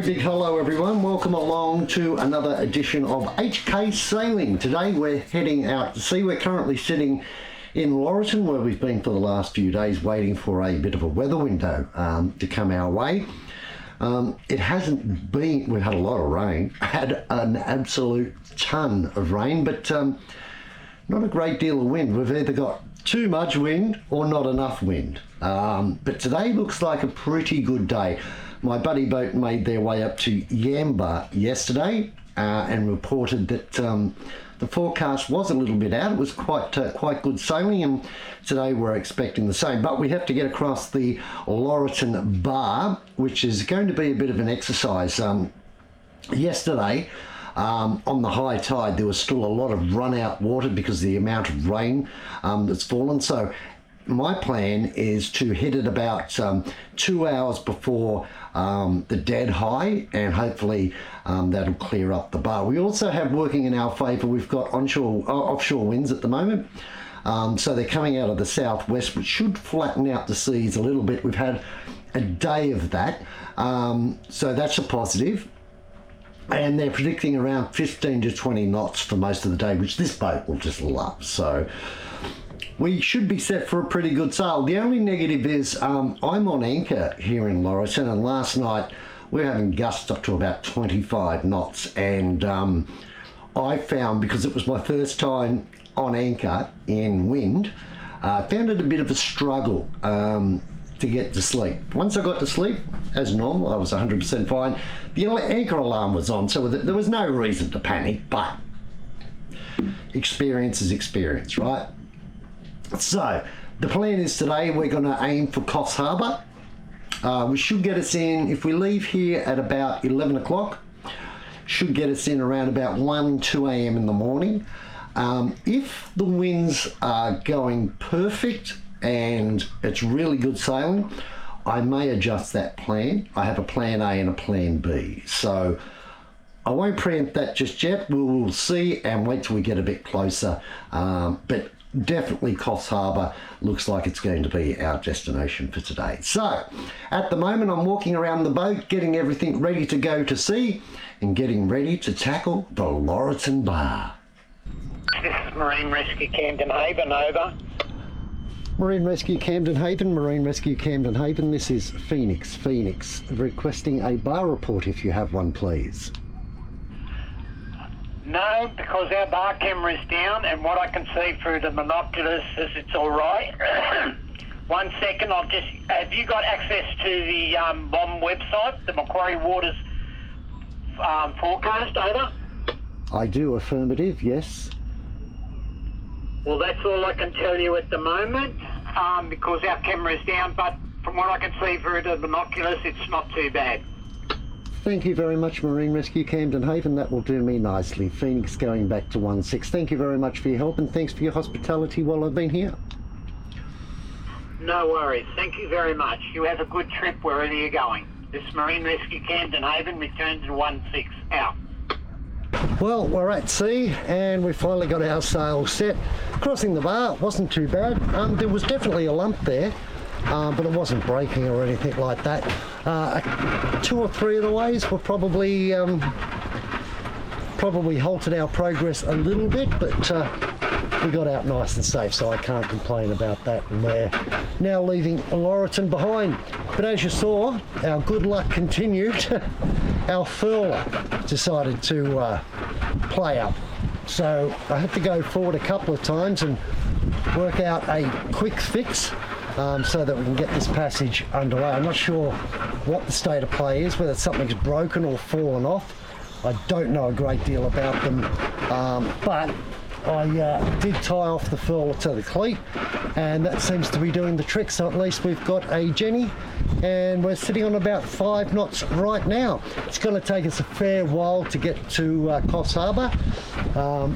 very big hello everyone, welcome along to another edition of HK Sailing. Today we're heading out to sea. We're currently sitting in Laurieton where we've been for the last few days waiting for a bit of a weather window to come our way. It hasn't been, we've had a lot of rain, had an absolute ton of rain, but not a great deal of wind. We've either got too much wind or not enough wind. But today looks like a pretty good day. My buddy boat made their way up to Yamba yesterday and reported that the forecast was a little bit out. It was quite good sailing, and today we're expecting the same. But we have to get across the Laurieton Bar, which is going to be a bit of an exercise. Yesterday, on the high tide, there was still a lot of run-out water because of the amount of rain that's fallen. So my plan is to hit it about 2 hours before the dead high, and hopefully that'll clear up the bar. We also have working in our favour, we've got offshore winds at the moment. So they're coming out of the southwest, which should flatten out the seas a little bit. We've had a day of that, so that's a positive. And they're predicting around 15 to 20 knots for most of the day, which this boat will just love. So we should be set for a pretty good sail. The only negative is I'm on anchor here in Laurieton, and last night we were having gusts up to about 25 knots. And I found, because it was my first time on anchor in wind, I found it a bit of a struggle to get to sleep. Once I got to sleep, as normal, I was 100% fine. The anchor alarm was on, so there was no reason to panic, but experience is experience, right? So the plan is today we're going to aim for Coffs Harbour. We should get us in, if we leave here at about 11 o'clock, should get us in around about 2 a.m. in the morning. If the winds are going perfect and it's really good sailing, I may adjust that plan. I have a plan A and a plan B. So I won't preempt that just yet. We'll see and wait till we get a bit closer. But definitely Coffs Harbour looks like it's going to be our destination for today. So at the moment I'm walking around the boat, getting everything ready to go to sea and getting ready to tackle the Laurieton Bar. This is Marine Rescue Camden Haven, over. Marine Rescue Camden Haven, Marine Rescue Camden Haven. This is Phoenix requesting a bar report if you have one, please. No, because our bar camera is down, and what I can see through the binoculars is it's all right. 1 second, have you got access to the BOM website, the Macquarie Waters forecast, over? I do, affirmative, yes. Well, that's all I can tell you at the moment, because our camera is down, but from what I can see through the binoculars, it's not too bad. Thank you very much, Marine Rescue Camden Haven. That will do me nicely. Phoenix going back to 1-6. Thank you very much for your help, and thanks for your hospitality while I've been here. No worries. Thank you very much. You have a good trip wherever you're going. This is Marine Rescue Camden Haven, return to 1-6, out. Well, we're at sea and we finally got our sails set. Crossing the bar wasn't too bad. There was definitely a lump there, but it wasn't breaking or anything like that. 2 or 3 of the ways were probably halted our progress a little bit, but we got out nice and safe, so I can't complain about that. And we're now leaving Laurieton behind. But as you saw, our good luck continued. Our furler decided to play up. So I had to go forward a couple of times and work out a quick fix so that we can get this passage underway. I'm not sure what the state of play is, whether something's broken or fallen off. I don't know a great deal about them, but I did tie off the furler to the cleat, and that seems to be doing the trick. So at least we've got a Jenny, and we're sitting on about 5 knots right now. It's going to take us a fair while to get to Coffs Harbour,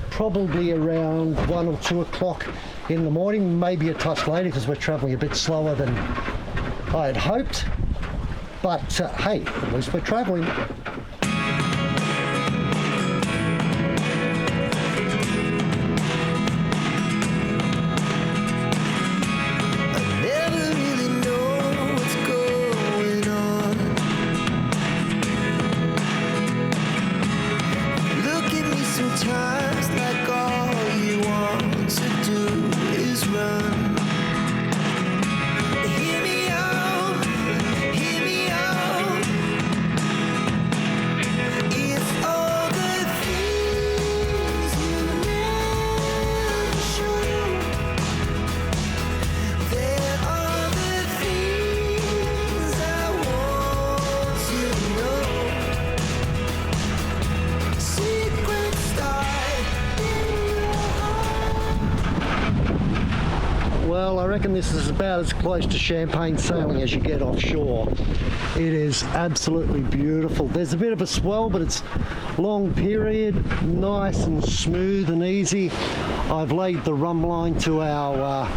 probably around 1 or 2 o'clock in the morning, maybe a touch later because we're travelling a bit slower than I had hoped. But hey, at least we're travelling. reckon this is about as close to champagne sailing as you get offshore. It is absolutely beautiful. There's a bit of a swell, but it's long period, nice and smooth and easy. I've laid the rum line to our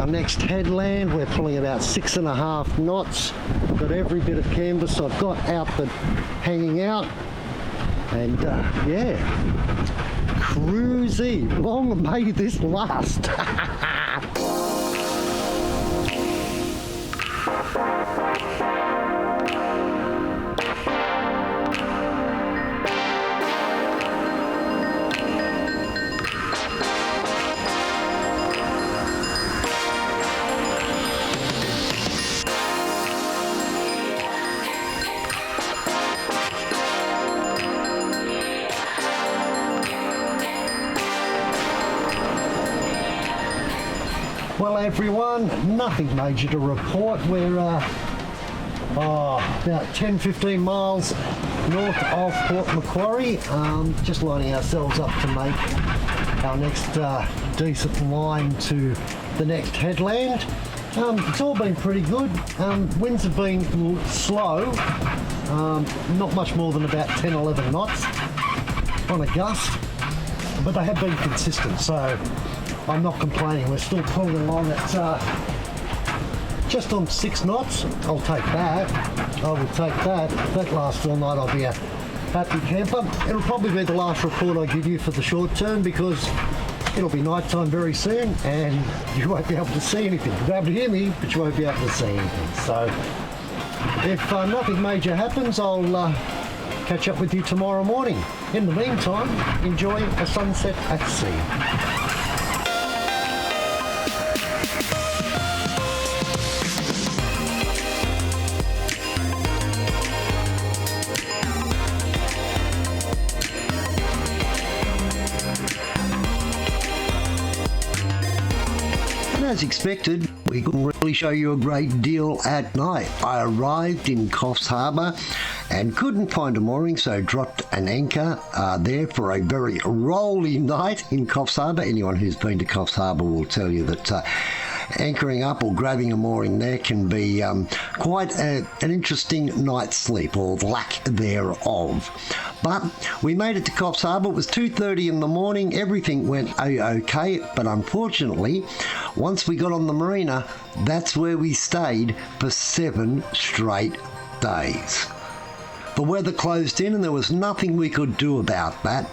next headland. We're pulling about 6.5 knots. Got every bit of canvas I've got outfit hanging out, and yeah, cruisy. Long may this last. Well, everyone, nothing major to report. We're about 10-15 miles north of Port Macquarie, just lining ourselves up to make our next decent line to the next headland. It's all been pretty good. Winds have been slow, not much more than about 10-11 knots on a gust, but they have been consistent, so I'm not complaining. We're still pulling along at just on 6 knots. I'll take that. I will take that. If that lasts all night, I'll be a happy camper. It'll probably be the last report I give you for the short term, because it'll be night time very soon and you won't be able to see anything. You'll be able to hear me, but you won't be able to see anything. So if nothing major happens, I'll catch up with you tomorrow morning. In the meantime, enjoy a sunset at sea. As expected, we couldn't really show you a great deal at night. I arrived in Coffs Harbour and couldn't find a mooring, so dropped an anchor there for a very rolly night in Coffs Harbour. Anyone who's been to Coffs Harbour will tell you that anchoring up or grabbing a mooring there can be quite an interesting night's sleep, or lack thereof. But we made it to Coffs Harbour. It was 2:30 in the morning. Everything went a-okay, but unfortunately, once we got on the marina, that's where we stayed for 7 straight days. The weather closed in and there was nothing we could do about that.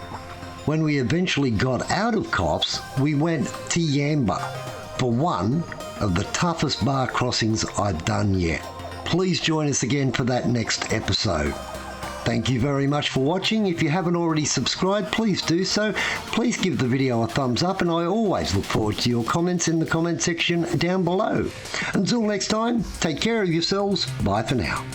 When we eventually got out of Coffs, we went to Yamba for one of the toughest bar crossings I've done yet. Please join us again for that next episode. Thank you very much for watching. If you haven't already subscribed, please do so. Please give the video a thumbs up, and I always look forward to your comments in the comment section down below. Until next time, take care of yourselves. Bye for now.